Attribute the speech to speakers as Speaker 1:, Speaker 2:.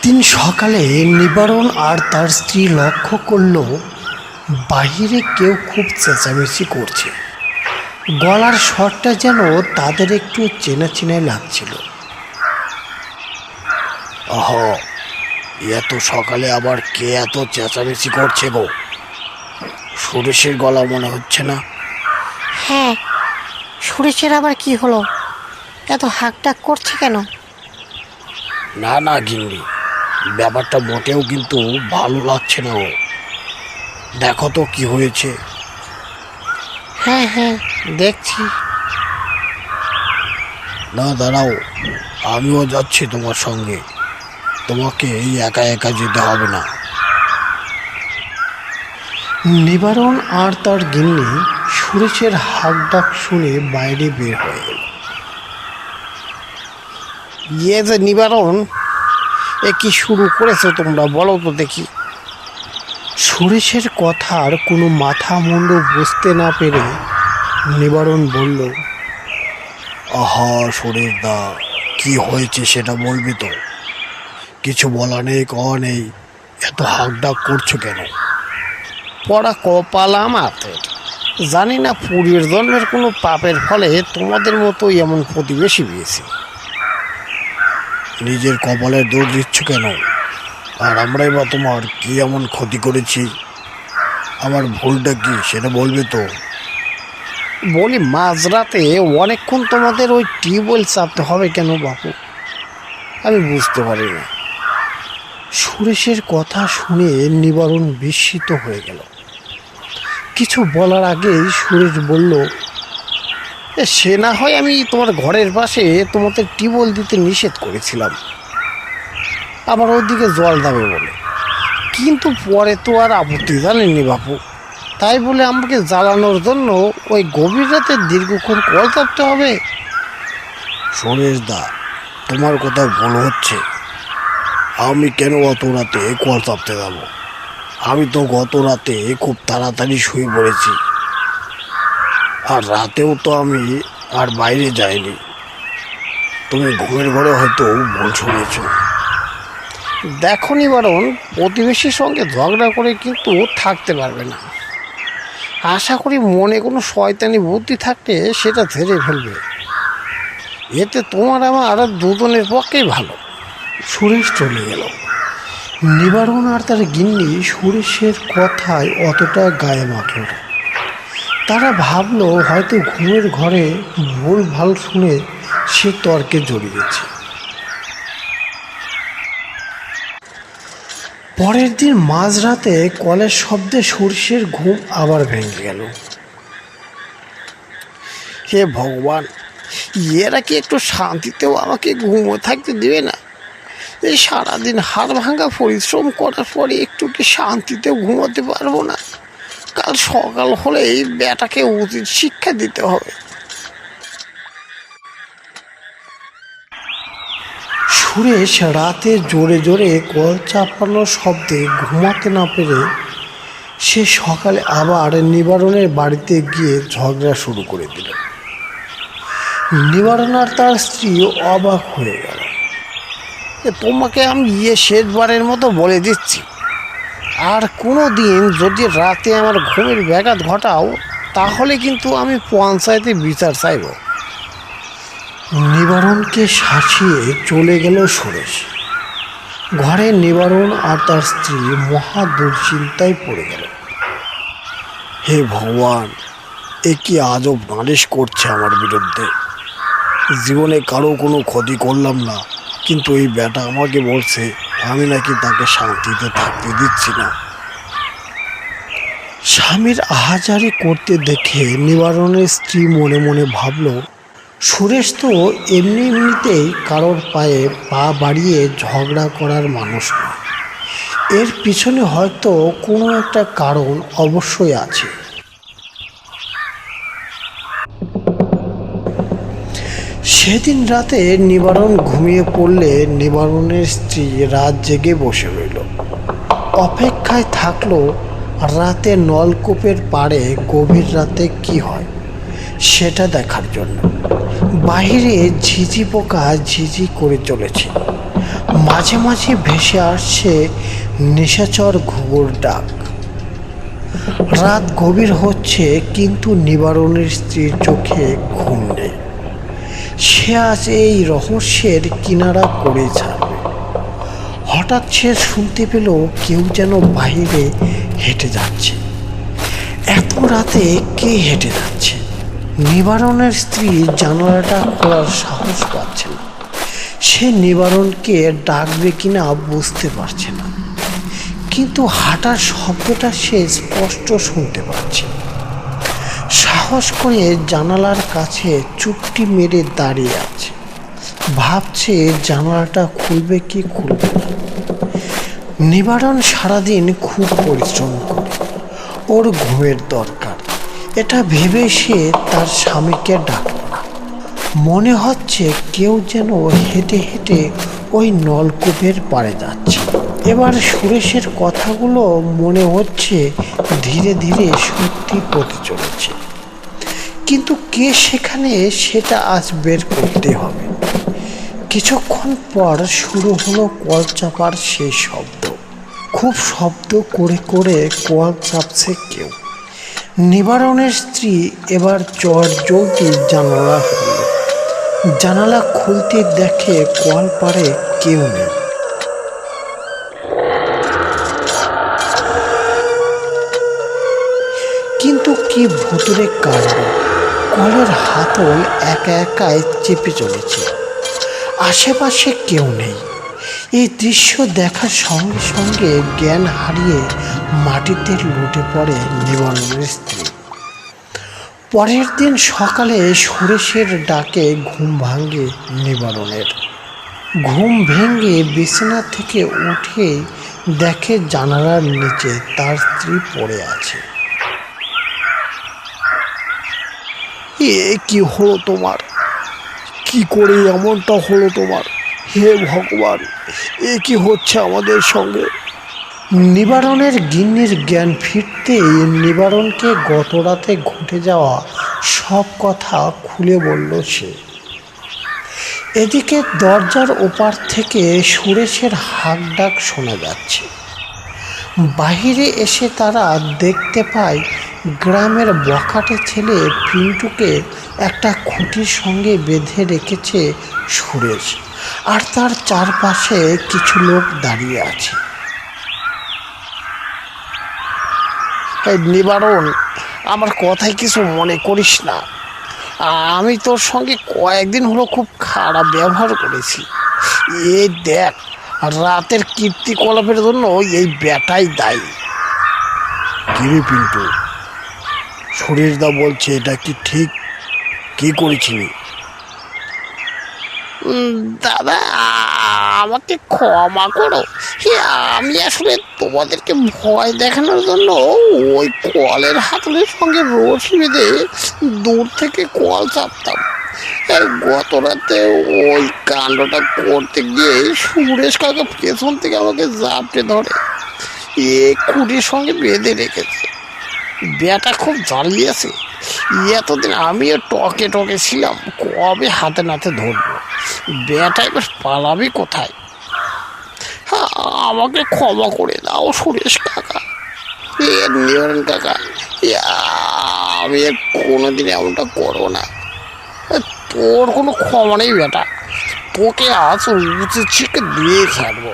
Speaker 1: দিন সকালে নিবারণ আর তার স্ত্রী লক্ষ্য করল বাইরে কেউ খুব চেঁচামেচি করছে। গলার স্বরটা যেন তাদের একটু চেনা চেনা লাগছিল।
Speaker 2: আহ, এত সকালে আবার কে এত চেঁচামেচি করছে গো? সুরেশের গলা মনে হচ্ছে না?
Speaker 3: হ্যাঁ, সুরেশের আবার কি হলো? এত হাঁকডাক করছে কেন?
Speaker 2: না না গিন্নি, ব্যাপারটা মোটেও কিন্তু ভালো লাগছে না। ও দেখো তো কি হয়েছে।
Speaker 3: হ্যাঁ হ্যাঁ, দেখছি।
Speaker 2: না দাঁড়াও, আমিও যাচ্ছি তোমার সঙ্গে। তোমাকে এই একা একা যেতে হবে না।
Speaker 1: নিবারণ আর তার গিন্নি সুরেশের হাঁক ডাক শুনে বাইরে বের হয়ে গেল।
Speaker 2: ইয়ে যে নিবারণ, এ কি শুরু করেছো তোমরা, বলো তো দেখি।
Speaker 1: সুরেশের কথার কোনো মাথা মুন্ডু বুঝতে না পেরে নিবারণ বলল,
Speaker 2: আহা সুরেশ দা, কি হয়েছে সেটা বলবি তো? কিছু বলা নেই, কওয়া নেই, এত হাঁকডাক করছো কেন?
Speaker 3: পড়া কপাল আমাদের। জানি না পুরীর জন্মের কোনো পাপের ফলে তোমাদের মতোই এমন প্রতিবেশী পেয়েছি।
Speaker 2: নিজের কপালের দোষ দিচ্ছ কেন? আর আমরাই বা তোমার কি এমন ক্ষতি করেছি? আমার ভুলটা কি সেটা বলবে তো?
Speaker 3: বলি, মাঝরাতে অনেকক্ষণ তোমাদের ওই টিউবওয়েল চাপতে হবে কেন বাপু? আমি বুঝতে পারি না।
Speaker 1: সুরেশের কথা শুনে নিবারণ বিস্মিত হয়ে গেল। কিছু বলার আগেই সুরেশ বলল,
Speaker 3: সে না হয় আমি তোমার ঘরের পাশে তোমাদের টিউবওয়েল দিতে নিষেধ করেছিলাম, আমার ওইদিকে জল যাবে বলে। কিন্তু পরে তো আর আপত্তি জানেননি বাপু, তাই বলে আমাকে জ্বালানোর জন্য ওই গভীর রাতে দীর্ঘক্ষণ কল চাপতে হবে?
Speaker 2: সুরেশ দা, তোমার কথা ভুল হচ্ছে। আমি কেন অত রাতে কল চাপতে যাব? আমি তো গত রাতে খুব তাড়াতাড়ি শুয়ে পড়েছি, আর রাতেও তো আমি আর বাইরে যাইনি। তুমি ঘুমের ঘরে হয়তো ভুল শুনেছ।
Speaker 3: দেখো নিবারণ, প্রতিবেশীর সঙ্গে ঝগড়া করে কিন্তু থাকতে পারবে না। আশা করি মনে কোনো শয়তানি বুদ্ধি থাকলে সেটা ঝেড়ে ফেলবে। এতে তোমার আমার দুজনের পক্ষেই ভালো।
Speaker 1: সুরেশ চলে গেল। নিবারণ আর তার গিন্নি সুরেশের কথায় অতটা গায়ে মাখল না। তারা ভাবলো হয়তো ঘুমের ঘরে ভুল ভাল শুনে সে তর্কে জড়িয়েছে। পরের দিন মাঝরাতে কলের শব্দে সুরেশের ঘুম আবার ভেঙে গেল।
Speaker 3: হে ভগবান, এরা কি একটু শান্তিতেও আমাকে ঘুমো থাকতে দেবে না? এই সারাদিন হাড় ভাঙা পরিশ্রম করার পরে একটু কি শান্তিতেও ঘুমোতে পারবো না? কাল সকাল হলে এই বেটাকে উচিত শিক্ষা দিতে হবে।
Speaker 1: সুরেশ রাতে জোরে জোরে কল চাপানোর শব্দে ঘুমাতে না পেরে সে সকালে আবার নিবারণের বাড়িতে গিয়ে ঝগড়া শুরু করে দিল। নিবারণ আর তার স্ত্রী অবাক হয়ে গেল।
Speaker 3: তোমাকে আমি শেষবারের মতো বলে দিচ্ছি, আর কোনো দিন যদি রাতে আমার ঘুমের ব্যাঘাত ঘটাও, তাহলে কিন্তু আমি পঞ্চায়েতে বিচার চাইব।
Speaker 1: নিবারণকে শাসিয়ে চলে গেল সুরেশ। ঘরে নিবারণ আর তার স্ত্রী মহা দুশ্চিন্তায় পড়ে গেল।
Speaker 2: হে ভগবান, এ কি আজব নালিশ করছে আমার বিরুদ্ধে? জীবনে কারো কোনো ক্ষতি করলাম না, কিন্তু এই ব্যাটা আমাকে বলছে আমি নাকি তাকে শান্তিতে থাকতে দিচ্ছি না।
Speaker 1: স্বামীর আহাজারি করতে দেখে নিবারণের স্ত্রী মনে মনে ভাবল, সুরেশ তো এমনিতেই কারোর পায়ে পা বাড়িয়ে ঝগড়া করার মানুষ নয়। এর পিছনে হয়তো কোনো একটা কারণ অবশ্যই আছে। সেদিন রাতে নিবারণ ঘুমিয়ে পড়লে নিবারণের স্ত্রী রাত জেগে বসে রইল। অপেক্ষায় থাকলো রাতে নলকূপের পাড়ে গভীর রাতে কি হয় সেটা দেখার জন্য। বাইরে ঝিঝি পোকা ঝিঝি করে চলেছে, মাঝে মাঝে ভেসে আসছে নিশাচর ঘুঘুর ডাক। রাত গভীর হচ্ছে, কিন্তু নিবারণের স্ত্রীর চোখে ঘুম নেই। সে আজ এই রহস্যের কিনারা করে ছাড়বে। হঠাৎ সে শুনতে পেল কেউ যেন বাইরে হেঁটে যাচ্ছে। এত রাতে কে হেঁটে যাচ্ছে? নিবারণের স্ত্রী জানালাটা খোলার সাহস পাচ্ছে না। সে নিবারণকে ডাকবে কিনা বুঝতে পারছে না, কিন্তু হাঁটার শব্দটা সে স্পষ্ট শুনতে পাচ্ছে। সাহস করে জানালার কাছে চুপটি মেরে দাঁড়িয়ে আছে, ভাবছে জানালাটা খুলবে কি খুলবে না। নিবারণ সারাদিন খুব পরিশ্রম করে, ওর ঘুমের দরকার, এটা ভেবে সে তার স্বামীকে ডাকল না। মনে হচ্ছে কেউ যেন হেঁটে হেঁটে ওই নলকূপের পাড়ে যাচ্ছে। এবার সুরেশের কথাগুলো মনে হচ্ছে ধীরে ধীরে সত্যি হতে চলেছে, কিন্তু কে সেখানে সেটা আজ বের করতে হবে। কিছুক্ষণ পর শুরু হলো কল চাপার সেই শব্দ। খুব শব্দ করে করে কল চাপছে কেউ। নিবারণের স্ত্রী এবার চট জলদি জানালা খুলল। জানালা খুলতে দেখে কল পাড়ে কেউ নেই। কিন্তু কি ভুতুরে কাণ্ড! কলের হাতল একা একাই চেপে চলেছে, আশেপাশে কেউ নেই। এই দৃশ্য দেখার সঙ্গে সঙ্গে জ্ঞান হারিয়ে মাটিতে লুটে পড়ে নিবারণের স্ত্রী। পরের দিন সকালে সুরেশের ডাকে ঘুম ভাঙে নিবারণের। ঘুম ভেঙে বিছানা থেকে উঠে দেখে জানালার নিচে তার স্ত্রী পড়ে আছে।
Speaker 2: এ কি হলো তোমার? কি করে এমনটা হলো তোমার? হে ভগবান, এ কি হচ্ছে আমাদের সঙ্গে?
Speaker 1: নিবারণের গিন্নির জ্ঞান ফিরতেই নিবারণকে গত রাতে ঘটে যাওয়া সব কথা খুলে বলল সে। এদিকে দরজার ওপার থেকে সুরেশের হাঁক ডাক শোনা যাচ্ছে। বাহিরে এসে তারা দেখতে পায় গ্রামের বখাটে ছেলে পিন্টুকে একটা খুঁটির সঙ্গে বেঁধে রেখেছে সুরেশ, আর তার চারপাশে কিছু লোক দাঁড়িয়ে আছে।
Speaker 3: এই নিবারণ, আমার কথায় কিছু মনে করিস না। আমি তোর সঙ্গে কয়েকদিন হলো খুব খারাপ ব্যবহার করেছি। এই দেখ, রাতের কীর্তিকলাপের জন্য এই ব্যাটাই দায়ী।
Speaker 2: কিরে পিন্টু, সুরেশদা বলছে এটা কি ঠিক? কি করেছিলি?
Speaker 3: দাদা, আমাকে ক্ষমা করো। আমি আসলে তোমাদেরকে ভয় দেখানোর জন্য ওই কলের হাতলের সঙ্গে রশি বেঁধে দূর থেকে কল চাপতাম। গত রাতে ওই কাণ্ডটা করতে গিয়ে সুরেশ কাকা পেছন থেকে আমাকে জাপটে ধরে খুঁটির সঙ্গে বেঁধে রেখেছে। ব্যাটা খুব জ্বালিয়েছে। এতদিন আমিও টকে টকে ছিলাম, কবে হাতে নাতে ধরবো। ব্যাটা এবার পালাবি কোথায়? হ্যাঁ, আমাকে ক্ষমা করে দাও সুরেশ কাকা, নিবারণ কাকা। আমি আর কোনোদিন এমনটা করবো না। তোর কোনো ক্ষমা নেই ব্যাটা, তোকে আজ উচিত শিক্ষা দিয়ে ছাড়বো।